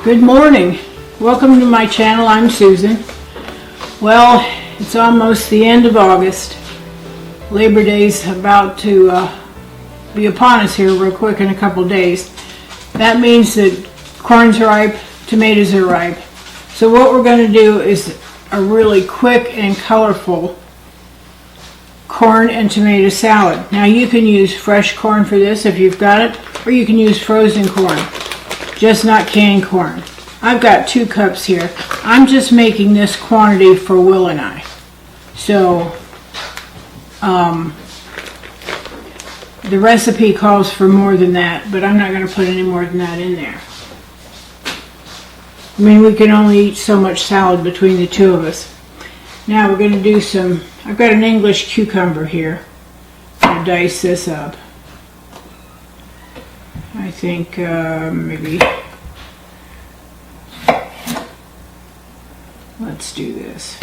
Good morning. Welcome to my channel. I'm Susan. Well, it's almost the end of August. Labor Day's about to be upon us here real quick in a couple days. That means that corn's ripe, tomatoes are ripe. So what we're going to do is a really quick and colorful corn and tomato salad. Now you can use fresh corn for this if you've got it, or you can use frozen corn, just not canned corn. I've got 2 cups here. I'm just making this quantity for Will and I. So the recipe calls for more than that, but I'm not going to put any more than that in there. I mean, we can only eat so much salad between the 2 of us. Now we're going to do some, I've got an English cucumber here. I'm going to dice this up. I think maybe, let's do this.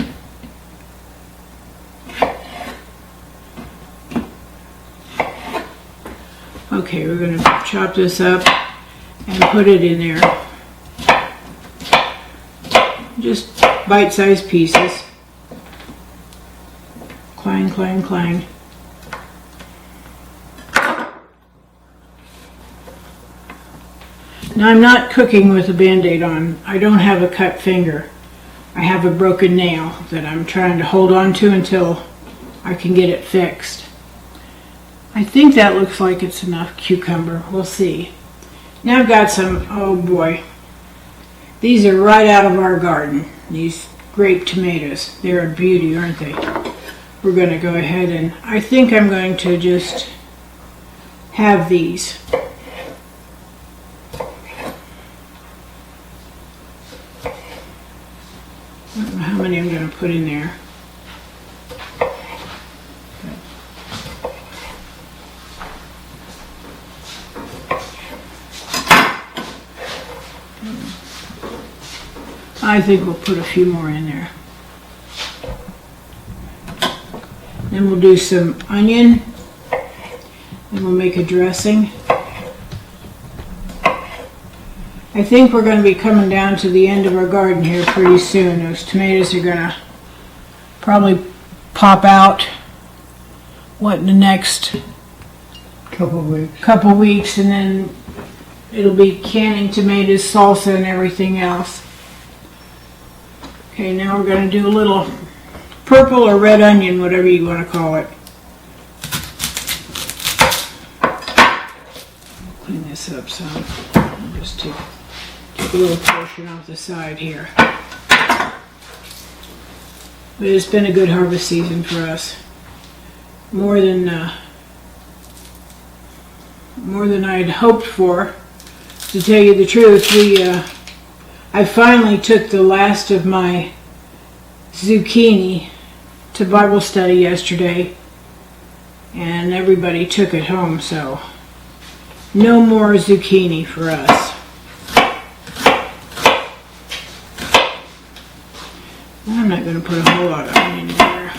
Okay, we're going to chop this up and put it in there. Just bite-sized pieces. Clang, clang, clang. Now I'm not cooking with a Band-Aid on. I don't have a cut finger. I have a broken nail that I'm trying to hold on to until I can get it fixed. I think that looks like it's enough cucumber. We'll see. Now I've got some, oh boy. These are right out of our garden. These grape tomatoes. They're a beauty, aren't they? We're going to go ahead and I think I'm going to just have these. I don't know how many I'm going to put in there. I think we'll put a few more in there. Then we'll do some onion. And we'll make a dressing. I think we're going to be coming down to the end of our garden here pretty soon. Those tomatoes are going to probably pop out, what, in the next Couple weeks, and then it'll be canning tomatoes, salsa, and everything else. Okay, now we're going to do a little purple or red onion, whatever you want to call it. Clean this up some. I'll just take a little portion off the side here. But it's been a good harvest season for us. More than I'd hoped for. To tell you the truth, I finally took the last of my zucchini to Bible study yesterday, and everybody took it home, so no more zucchini for us. I'm not going to put a whole lot of onion in there.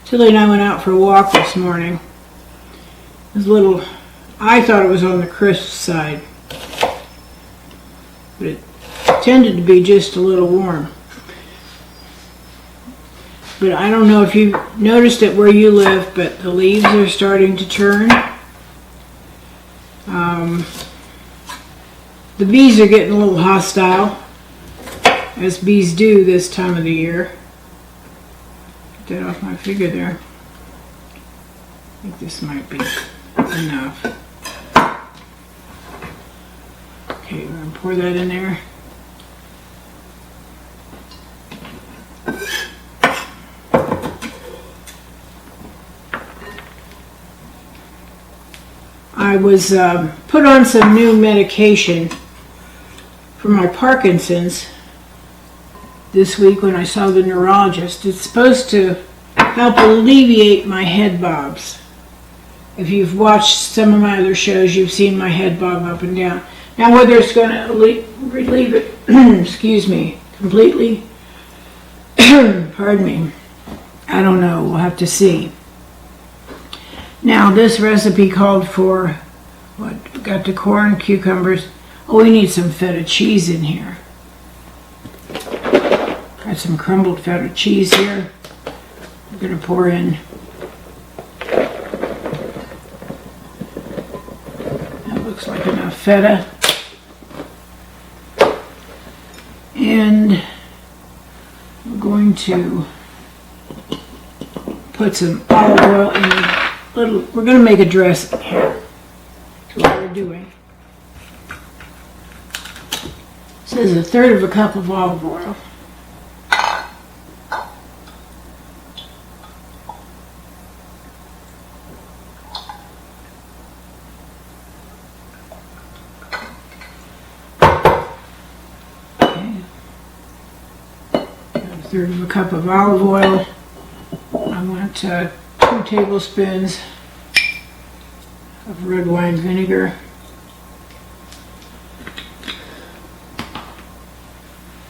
Tilly and I went out for a walk this morning. It was a little, I thought it was on the crisp side, but it tended to be just a little warm. But I don't know if you noticed it where you live, but the leaves are starting to turn. The bees are getting a little hostile, as bees do this time of the year. Get that off my finger there. I think this might be enough. Okay, we're going to pour that in there. I was put on some new medication for my Parkinson's this week when I saw the neurologist. It's supposed to help alleviate my head bobs. If you've watched some of my other shows, you've seen my head bob up and down. Now whether it's going to relieve it, excuse me, completely, pardon me, I don't know, we'll have to see. Now this recipe called for What? Got the corn, cucumbers. Oh, we need some feta cheese in here. Got some crumbled feta cheese here. We're gonna pour in. That looks like enough feta. And we're going to put some olive oil in a little. We're going to make a dressing here. That's what we're doing. It says 1/3 of a cup of olive oil. Okay. 1/3 of a cup of olive oil. I want 2 tablespoons of red wine vinegar.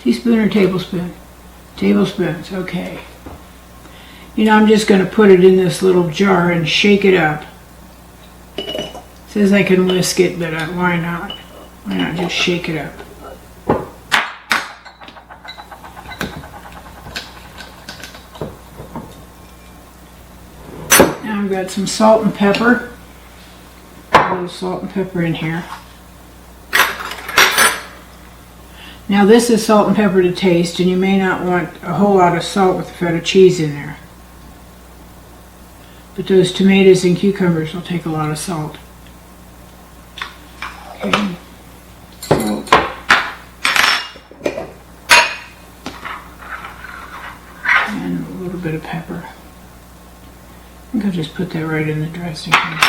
Teaspoon or tablespoon? Tablespoons, okay. You know, I'm just going to put it in this little jar and shake it up. It says I can whisk it, but why not? Why not just shake it up? Now I've got some salt and pepper. A little salt and pepper in here. Now this is salt and pepper to taste, and you may not want a whole lot of salt with the feta cheese in there. But those tomatoes and cucumbers will take a lot of salt. Okay. Salt. And a little bit of pepper. I think I'll just put that right in the dressing here.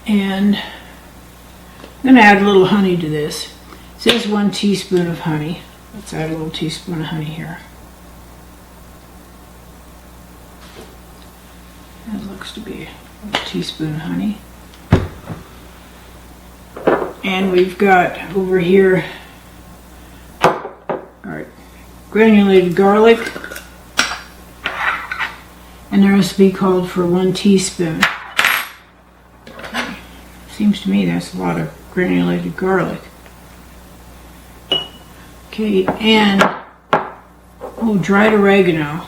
And I'm going to add a little honey to this. It says 1 teaspoon of honey. Let's add a little teaspoon of honey here. That looks to be a teaspoon of honey. And we've got over here our granulated garlic. And the recipe called for 1 teaspoon. Okay. Seems to me that's a lot of granulated garlic. Okay, and dried oregano.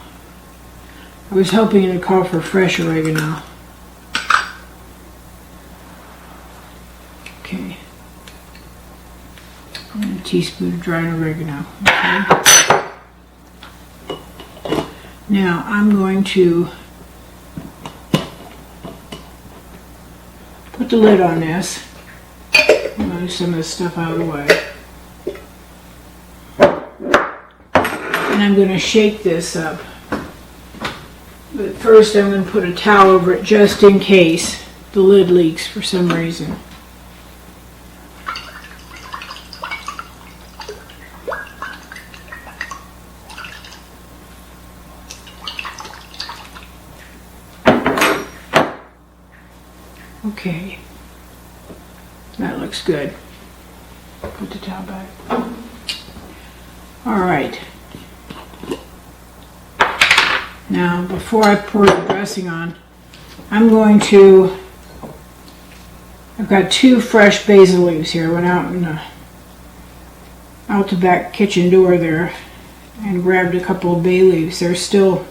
I was hoping it would call for fresh oregano. Okay. And a teaspoon of dried oregano. Okay. Now I'm going to put the lid on this. Move some of this stuff out of the way. And I'm going to shake this up. But first I'm going to put a towel over it just in case the lid leaks for some reason. Okay, that looks good. Put the towel back. All right. Now, before I pour the dressing on, I've got 2 fresh basil leaves here. I went out the back kitchen door there and grabbed a couple of bay leaves. They're still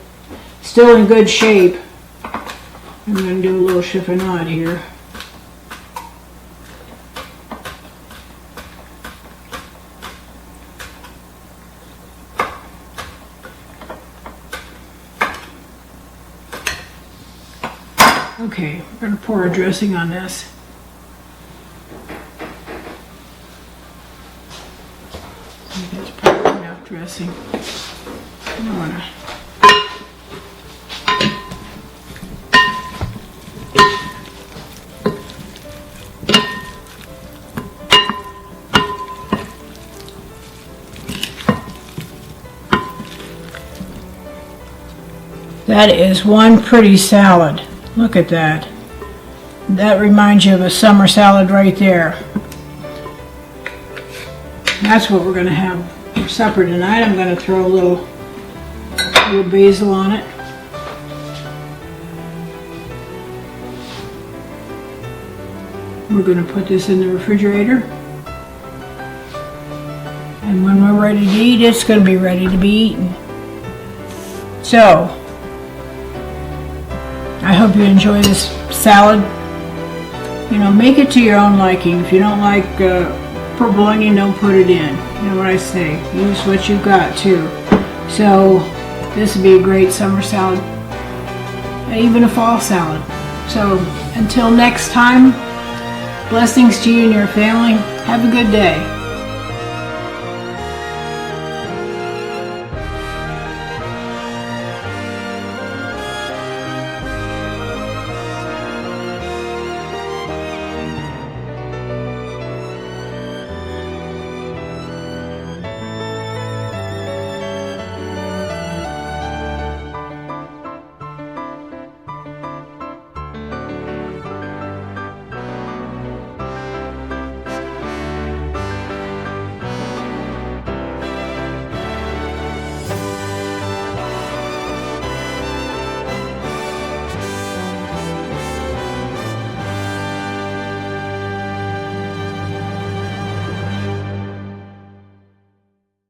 in good shape. I'm going to do a little chiffonade here. Okay, we're going to pour our dressing on this. I think that's probably enough dressing. I don't want to. That is one pretty salad. Look at that. That reminds you of a summer salad right there. That's what we're going to have for supper tonight. I'm going to throw a little basil on it. We're going to put this in the refrigerator. And when we're ready to eat, it's going to be ready to be eaten. So, I hope you enjoy this salad. You know, make it to your own liking. If you don't like purple onion, don't put it in. You know what I say? Use what you've got too. So, this would be a great summer salad. And even a fall salad. So, until next time, blessings to you and your family. Have a good day.